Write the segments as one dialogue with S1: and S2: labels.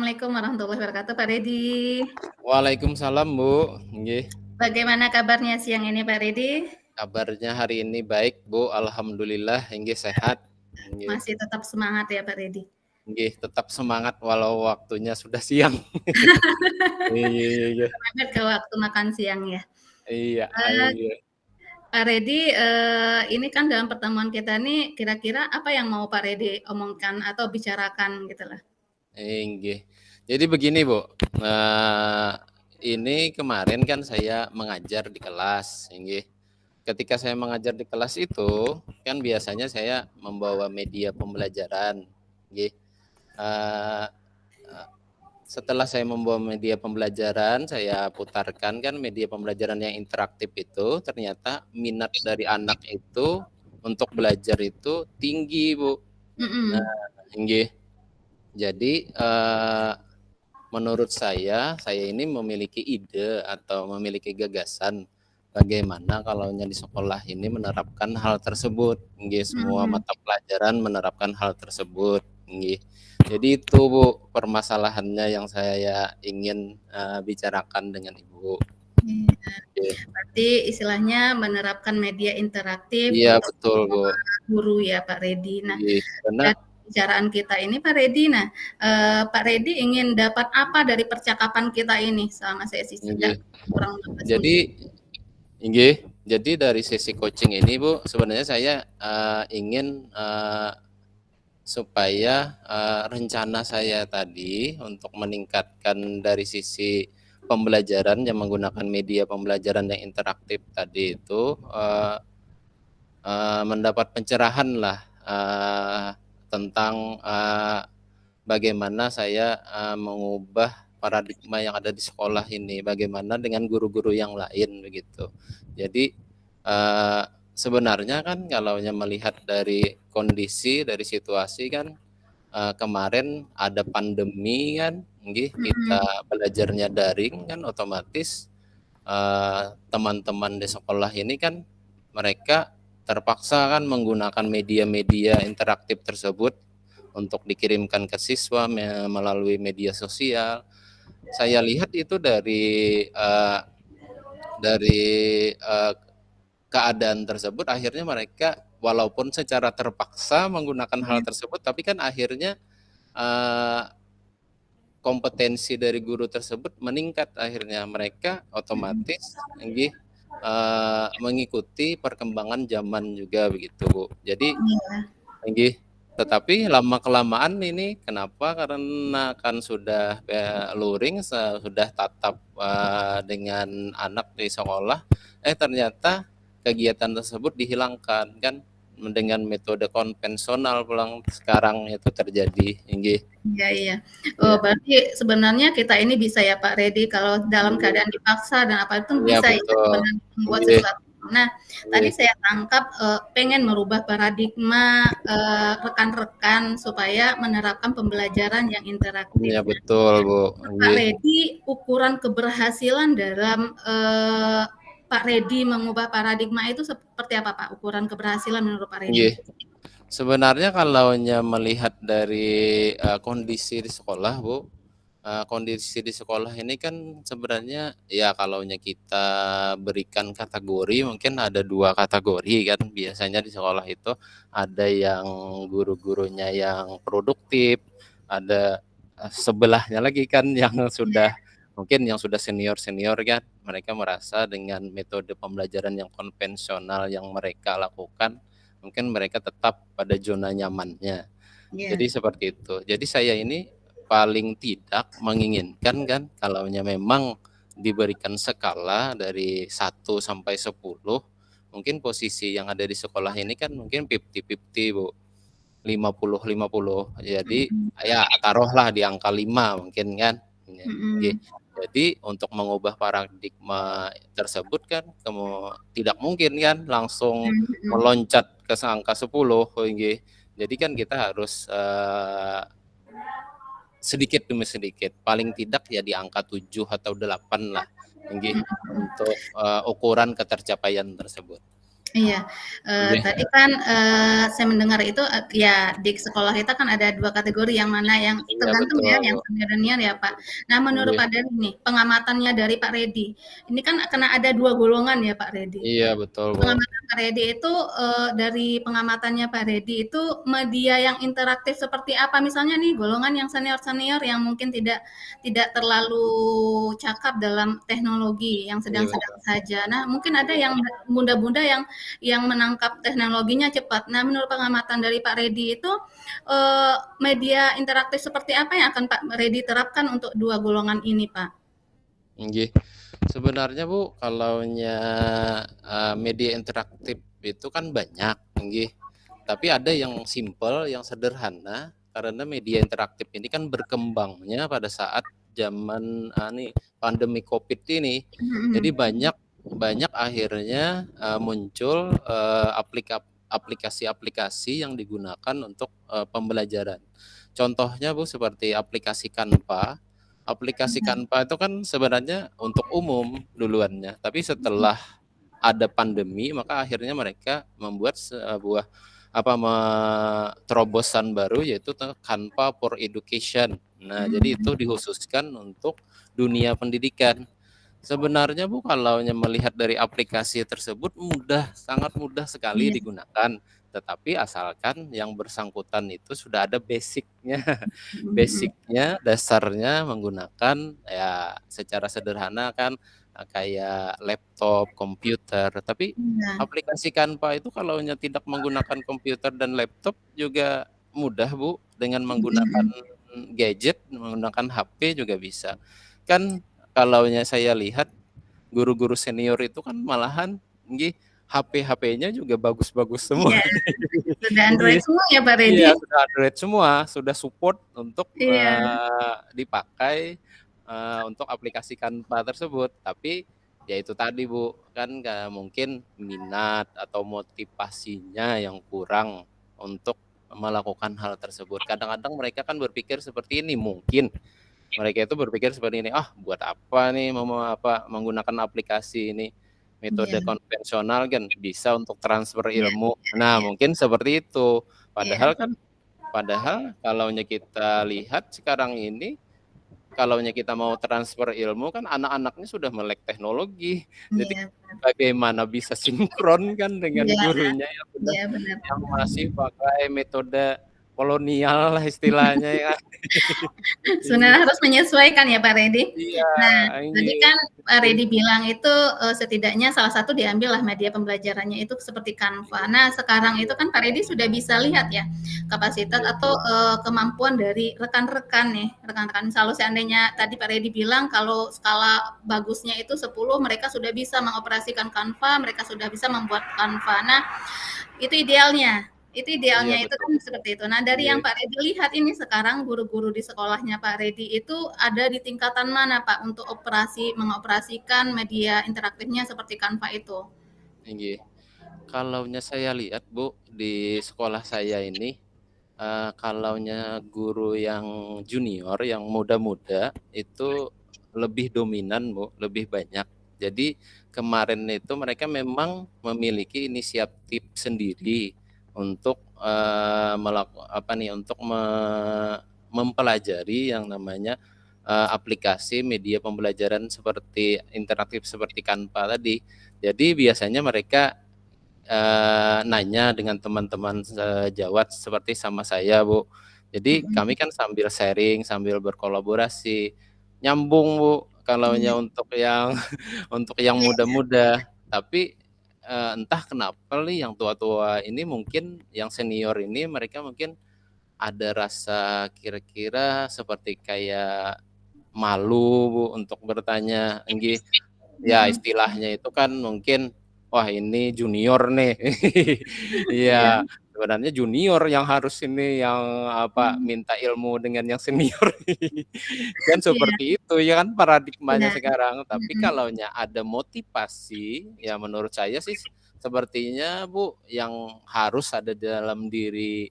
S1: Assalamualaikum warahmatullahi wabarakatuh, Pak Redi.
S2: Waalaikumsalam, Bu. Nggih.
S1: Bagaimana kabarnya siang ini, Pak Redi?
S2: Kabarnya hari ini baik, Bu. Alhamdulillah, nggih sehat. Nggih.
S1: Masih tetap semangat ya, Pak Redi?
S2: Nggih, tetap semangat walau waktunya sudah siang. Iya.
S1: Semangat ke waktu makan siang ya.
S2: Iya, iya.
S1: Pak Redi, ini kan dalam pertemuan kita nih, kira-kira apa yang mau Pak Redi omongkan atau bicarakan gitu lah?
S2: Nggih. Jadi begini, Bu. Ini kemarin kan saya mengajar di kelas, nggih. Ketika saya mengajar di kelas itu, kan biasanya saya membawa media pembelajaran, nggih. Setelah saya membawa media pembelajaran, saya putarkan kan media pembelajaran yang interaktif itu, ternyata minat dari anak itu untuk belajar itu tinggi, Bu. Nah, nggih. Jadi menurut saya ini memiliki ide atau memiliki gagasan bagaimana kalaunya di sekolah ini menerapkan hal tersebut, nggih, semua mata pelajaran menerapkan hal tersebut, nggih. Jadi itu, Bu, permasalahannya yang saya ingin bicarakan dengan Ibu.
S1: Iya. Berarti istilahnya menerapkan media interaktif
S2: Iya,
S1: untuk
S2: betul, Bu.
S1: guru ya, Pak Redi. Nah,
S2: Nggih, karena
S1: dari pembicaraan kita ini, Pak Redi, Pak Redi ingin dapat apa dari percakapan kita ini selama sesi jeda kurang 15 menit?
S2: Jadi dari sesi coaching ini, Bu, sebenarnya saya ingin supaya rencana saya tadi untuk meningkatkan dari sisi pembelajaran yang menggunakan media pembelajaran yang interaktif tadi itu mendapat pencerahan lah tentang bagaimana saya mengubah paradigma yang ada di sekolah ini, bagaimana dengan guru-guru yang lain begitu. Jadi sebenarnya kan kalau melihat dari kondisi, dari situasi kan kemarin ada pandemi kan, kita belajarnya daring kan, otomatis teman-teman di sekolah ini kan mereka terpaksa kan menggunakan media-media interaktif tersebut untuk dikirimkan ke siswa melalui media sosial. Saya lihat itu dari keadaan tersebut akhirnya mereka walaupun secara terpaksa menggunakan hal tersebut, tapi kan akhirnya kompetensi dari guru tersebut meningkat, akhirnya mereka otomatis mengikuti perkembangan zaman juga begitu, Bu. Jadi tetapi lama kelamaan ini kenapa? Karena kan sudah luring, sudah tatap dengan anak di sekolah, ternyata kegiatan tersebut dihilangkan kan dengan metode konvensional pulang sekarang itu terjadi, nggih.
S1: Iya. Berarti sebenarnya kita ini bisa ya, Pak Redi, kalau dalam keadaan dipaksa dan apa itu
S2: Iya,
S1: bisa ya
S2: betul.
S1: sebenarnya membuat sesuatu. Nah, tadi saya tangkap pengen merubah paradigma rekan-rekan supaya menerapkan pembelajaran yang interaktif.
S2: Iya, betul, Bu.
S1: Pak Redi, ukuran keberhasilan dalam Pak Redi mengubah paradigma itu seperti apa, Pak? Ukuran keberhasilan menurut Pak Redi?
S2: Sebenarnya kalau melihat dari kondisi di sekolah, Bu, kondisi di sekolah ini kan sebenarnya ya kalau kita berikan kategori mungkin ada 2 kategori kan biasanya di sekolah itu, ada yang guru-gurunya yang produktif, ada sebelahnya lagi kan yang sudah mungkin yang sudah senior-senior kan, mereka merasa dengan metode pembelajaran yang konvensional yang mereka lakukan mungkin mereka tetap pada zona nyamannya. Jadi seperti itu. Jadi saya ini paling tidak menginginkan kan kalau memang diberikan skala dari 1 sampai 10, mungkin posisi yang ada di sekolah ini kan mungkin 50-50, Bu. 50-50. Jadi ya taruhlah di angka 5 mungkin kan. Jadi untuk mengubah paradigma tersebut kan tidak mungkin kan langsung meloncat ke angka 10, nggih. Jadi kan kita harus sedikit demi sedikit, paling tidak ya di angka 7 atau 8 lah, nggih, untuk ukuran ketercapaian tersebut.
S1: Iya,
S2: Nggih,
S1: tadi kan, saya mendengar itu, ya di sekolah kita kan ada 2 kategori yang mana yang
S2: iya
S1: tergantung
S2: betul,
S1: ya,
S2: Bu.
S1: yang senior-senior ya, Pak. Nah, menurut
S2: Nggih,
S1: Pak Dari nih, pengamatannya dari Pak Redi, ini kan karena ada 2 golongan ya, Pak Redi.
S2: iya betul, Bu.
S1: Pengamatan Pak Redi itu, dari pengamatannya Pak Redi itu media yang interaktif seperti apa? Misalnya nih golongan yang senior-senior yang mungkin tidak terlalu cakap dalam teknologi, yang
S2: Iya
S1: sedang-sedang
S2: betul.
S1: saja. Nah, mungkin ada yang bunda-bunda yang menangkap teknologinya cepat. Nah, menurut pengamatan dari Pak Redi itu, media interaktif seperti apa yang akan Pak Redi terapkan untuk 2 golongan ini, Pak?
S2: Nggih. Sebenarnya Bu, kalaunya media interaktif itu kan banyak, nggih. Tapi ada yang simpel, yang sederhana, karena media interaktif ini kan berkembangnya pada saat zaman nih pandemi Covid ini. Jadi
S1: Mhm.
S2: banyak banyak akhirnya muncul aplikasi-aplikasi yang digunakan untuk pembelajaran. Contohnya Bu seperti aplikasi Canva. Aplikasi Canva itu kan sebenarnya untuk umum duluannya, tapi setelah ada pandemi maka akhirnya mereka membuat sebuah terobosan baru yaitu Canva for Education. Nah, jadi itu
S1: Mhm.
S2: dikhususkan untuk dunia pendidikan. Sebenarnya Bu, kalau melihat dari aplikasi tersebut mudah, sangat mudah sekali
S1: Iya.
S2: digunakan. Tetapi asalkan yang bersangkutan itu sudah ada basicnya,
S1: Mhm mhm.
S2: basicnya, dasarnya menggunakan ya secara sederhana kan kayak laptop, komputer. Tapi
S1: Iya.
S2: aplikasi Canva itu kalau tidak menggunakan komputer dan laptop juga mudah Bu, dengan
S1: Mhm
S2: menggunakan
S1: mhm.
S2: gadget, menggunakan HP juga bisa. Kan kalau saya lihat guru-guru senior itu kan malahan nggih HP-HP-nya juga bagus-bagus semua.
S1: Iya, sudah Android
S2: Nggih.
S1: semua ya, Pak
S2: Iya,
S1: Redi?
S2: sudah Android semua, sudah support untuk
S1: Iya,
S2: dipakai untuk aplikasi Canva tersebut. Tapi ya itu tadi Bu, kan mungkin minat atau motivasinya yang kurang untuk melakukan hal tersebut. Kadang-kadang mereka kan berpikir seperti ini mungkin mereka itu berpikir seperti ini, "Ah, buat apa nih menggunakan aplikasi ini, metode
S1: iya,
S2: konvensional kan bisa untuk transfer
S1: iya,
S2: ilmu."
S1: iya,
S2: Nah,
S1: iya,
S2: mungkin seperti itu.
S1: iya,
S2: Padahal kalaunya kita lihat sekarang ini, kalaunya kita mau transfer ilmu kan anak-anaknya sudah melek teknologi. Jadi
S1: iya,
S2: bagaimana bisa sinkron kan dengan
S1: iya,
S2: gurunya
S1: iya, benar.
S2: yang masih pakai metode kolonial lah istilahnya ya.
S1: Sebenarnya harus menyesuaikan ya, Pak Redi.
S2: Iya,
S1: Nah, tadi
S2: ini
S1: kan Pak Redi bilang itu, setidaknya salah satu diambillah media pembelajarannya itu seperti Canva. Nah, sekarang itu kan Pak Redi sudah bisa lihat ya, kapasitas atau, kemampuan dari rekan-rekan nih, rekan-rekan kalau seandainya tadi Pak Redi bilang kalau skala bagusnya itu 10, mereka sudah bisa mengoperasikan Canva, mereka sudah bisa membuat Canva. Nah, itu idealnya. Itu
S2: iya
S1: idealnya itu
S2: betul.
S1: kan seperti itu. Nah, dari yang
S2: Nggih.
S1: Pak Redi lihat ini sekarang guru-guru di sekolahnya Pak Redi itu ada di tingkatan mana, Pak, untuk mengoperasikan media interaktifnya seperti Canva itu?
S2: Nggih. Kalaunya saya lihat Bu, di sekolah saya ini, kalaunya guru yang junior, yang muda-muda, itu lebih dominan Bu, lebih banyak. Jadi kemarin itu mereka memang memiliki inisiatif sendiri untuk, untuk mempelajari yang namanya, aplikasi media pembelajaran seperti interaktif seperti Canva tadi. Jadi biasanya mereka nanya dengan teman-teman sejawat seperti sama saya, Bu. Jadi kami
S1: Mhm,
S2: kan sambil sharing, sambil berkolaborasi, nyambung, Bu, kalaunya
S1: iya,
S2: untuk yang untuk yang
S1: iya,
S2: muda-muda. Tapi, entah kenapa nih yang tua-tua ini mungkin yang senior ini mereka mungkin ada rasa kira-kira seperti kayak malu, Bu, untuk bertanya, nggih. Ya
S1: mhm,
S2: istilahnya itu kan mungkin, wah ini junior nih.
S1: iya,
S2: Iya, sebenarnya junior yang harus ini yang
S1: mmm,
S2: minta ilmu dengan yang senior. Kan
S1: iya,
S2: seperti itu ya kan paradigmanya
S1: benar,
S2: sekarang. Tapi
S1: mhm,
S2: kalaunya ada motivasi, ya menurut saya sih sepertinya Bu, yang harus ada dalam diri,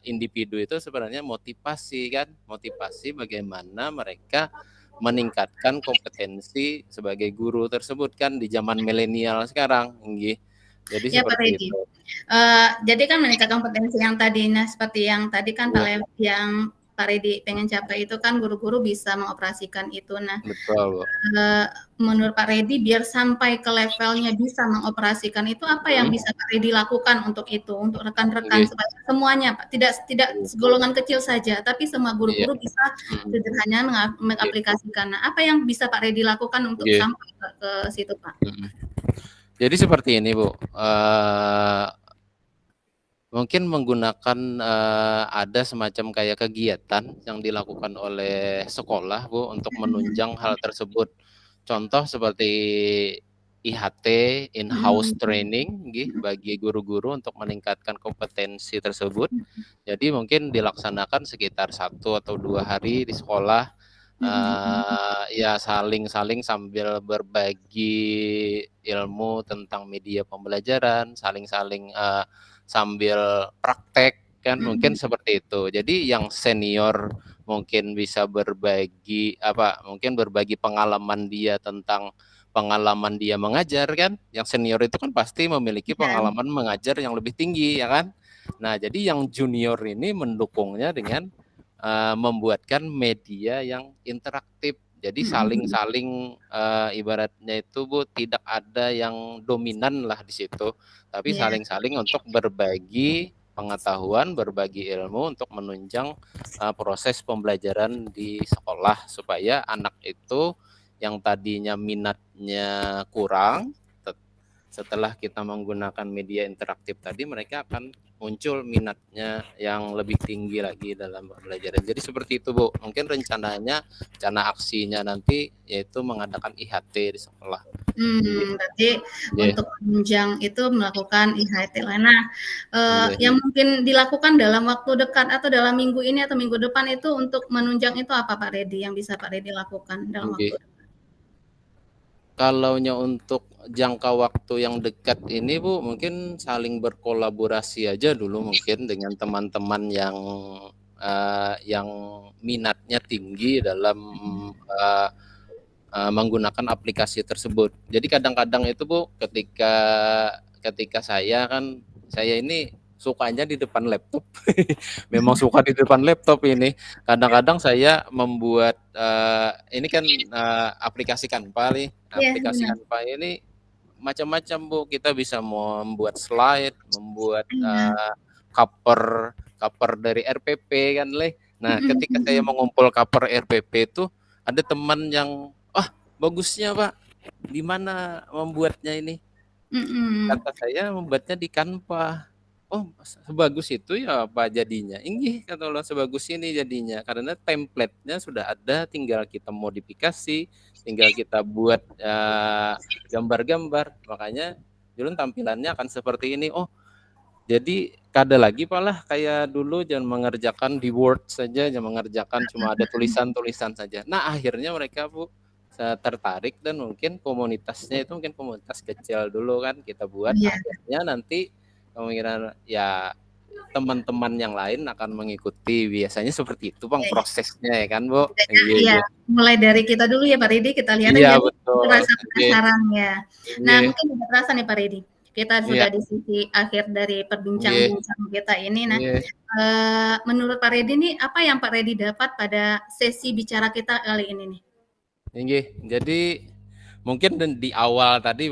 S2: individu itu sebenarnya motivasi kan, motivasi bagaimana mereka meningkatkan kompetensi sebagai guru tersebut kan di zaman milenial sekarang, nggih. Jadi
S1: Ya Pak
S2: seperti
S1: Redi.
S2: itu.
S1: Jadi kan meningkatkan potensi yang tadinya seperti yang tadi kan
S2: Iya.
S1: yang Pak Redi pengen capai itu kan guru-guru bisa mengoperasikan itu. Nah,
S2: Betul, Bu.
S1: menurut Pak Redi biar sampai ke levelnya bisa mengoperasikan itu apa yang bisa Pak Redi lakukan untuk itu, untuk rekan-rekan
S2: Nggih.
S1: supaya semuanya Pak, tidak
S2: Iya.
S1: segolongan kecil saja, tapi semua
S2: Iya.
S1: guru-guru bisa sederhana
S2: Nggih.
S1: mengaplikasikan. Nah, apa yang bisa Pak Redi lakukan untuk
S2: Nggih.
S1: sampai ke situ, Pak?
S2: Jadi seperti ini, Bu, mungkin menggunakan, ada semacam kayak kegiatan yang dilakukan oleh sekolah, Bu, untuk menunjang hal tersebut. Contoh seperti IHT, in-house training nggih, bagi guru-guru untuk meningkatkan kompetensi tersebut. Jadi mungkin dilaksanakan sekitar 1 atau 2 hari di sekolah, ya saling-saling sambil berbagi ilmu tentang media pembelajaran, saling-saling, sambil praktek kan mungkin seperti itu. Jadi yang senior mungkin bisa mungkin berbagi pengalaman dia tentang pengalaman dia mengajar kan, yang senior itu kan pasti memiliki
S1: Ya.
S2: pengalaman mengajar yang lebih tinggi ya kan. Nah, jadi yang junior ini mendukungnya dengan membuatkan media yang interaktif. Jadi saling-saling ibaratnya itu Bu tidak ada yang dominan lah di situ, tapi
S1: Iya.
S2: saling-saling untuk berbagi pengetahuan, berbagi ilmu untuk menunjang proses pembelajaran di sekolah supaya anak itu yang tadinya minatnya kurang, setelah kita menggunakan media interaktif tadi mereka akan muncul minatnya yang lebih tinggi lagi dalam pembelajaran. Jadi seperti itu Bu, mungkin rencana aksinya nanti yaitu mengadakan IHT di sekolah.
S1: Berarti
S2: Yeah.
S1: untuk penunjang itu melakukan IHT. Nah,
S2: Yeah.
S1: yang mungkin dilakukan dalam waktu dekat atau dalam minggu ini atau minggu depan itu untuk menunjang itu apa Pak Redi yang bisa Pak Redi lakukan dalam waktu
S2: Okay.
S1: dekat?
S2: Kalaunya untuk jangka waktu yang dekat ini Bu, mungkin saling berkolaborasi aja dulu mungkin dengan teman-teman yang minatnya tinggi dalam menggunakan aplikasi tersebut. Jadi kadang-kadang itu Bu, ketika saya ini sukanya di depan laptop. Memang suka di depan laptop ini. Kadang-kadang saya membuat ini kan aplikasi Canva nih.
S1: Iya,
S2: Aplikasi
S1: benar.
S2: Canva ini macam-macam Bu. Kita bisa membuat slide, membuat
S1: Iya.
S2: cover dari RPP kan leh. Nah, ketika saya mengumpul cover RPP itu ada teman yang bagusnya Pak, di mana membuatnya ini? Kata saya membuatnya di Canva. Oh, sebagus itu ya Pak jadinya? Ini kata Allah sebagus ini jadinya karena template-nya sudah ada, tinggal kita modifikasi, tinggal kita buat gambar-gambar. Makanya dulu tampilannya akan seperti ini. Oh, jadi kada lagi Pak lah kayak dulu jangan mengerjakan di Word saja, jangan mengerjakan cuma ada tulisan-tulisan saja. Nah, akhirnya mereka Bu tertarik dan mungkin komunitasnya itu mungkin komunitas kecil dulu kan kita buat,
S1: Iya.
S2: akhirnya nanti kemungkinan ya teman-teman yang lain akan mengikuti, biasanya seperti itu Bang prosesnya ya kan Bu?
S1: Iya,
S2: Iya.
S1: mulai dari kita dulu ya Pak Redi, kita lihat
S2: Iya
S1: aja
S2: betul,
S1: rasa
S2: iya.
S1: penasarannya. Nah,
S2: Iya.
S1: mungkin udah terasa nih Pak Redi, kita
S2: Iya.
S1: sudah di sisi akhir dari
S2: Iya.
S1: perbincang kita ini. Nah,
S2: Iya.
S1: menurut Pak Redi nih, apa yang Pak Redi dapat pada sesi bicara kita kali ini nih?
S2: Jadi mungkin di awal tadi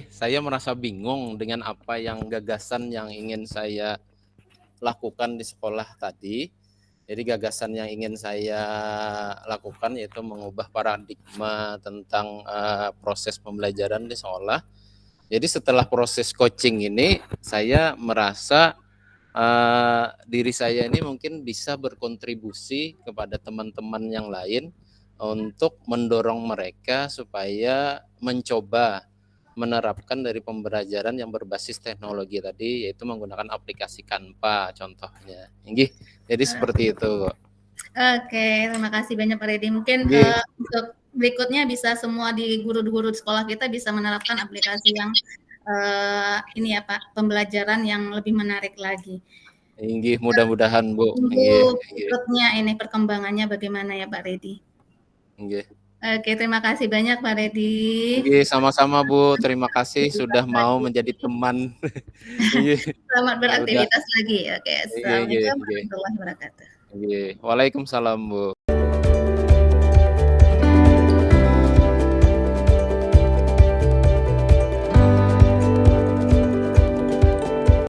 S2: saya merasa bingung dengan apa yang gagasan yang ingin saya lakukan di sekolah tadi. Jadi gagasan yang ingin saya lakukan yaitu mengubah paradigma tentang proses pembelajaran di sekolah. Jadi setelah proses coaching ini saya merasa diri saya ini mungkin bisa berkontribusi kepada teman-teman yang lain untuk mendorong mereka supaya mencoba menerapkan dari pembelajaran yang berbasis teknologi tadi, yaitu menggunakan aplikasi Canva contohnya. Jadi seperti itu.
S1: Oke, terima kasih banyak Pak Redi. Mungkin untuk berikutnya bisa semua di guru-guru di sekolah kita bisa menerapkan aplikasi yang ini ya Pak, pembelajaran yang lebih menarik lagi.
S2: Mudah-mudahan Bu.
S1: Tunggu berikutnya ini perkembangannya bagaimana ya Pak Redi. Oke, terima kasih banyak Pak Redi.
S2: Iya, sama-sama Bu, terima kasih sudah
S1: Beraktivitas
S2: mau
S1: lagi.
S2: menjadi teman. Iya,
S1: Selamat
S2: ya udah.
S1: beraktivitas lagi. Oke,
S2: Iya iya,
S1: assalamualaikum
S2: iya.
S1: warahmatullahi wabarakatuh.
S2: Iya, waalaikumsalam Bu.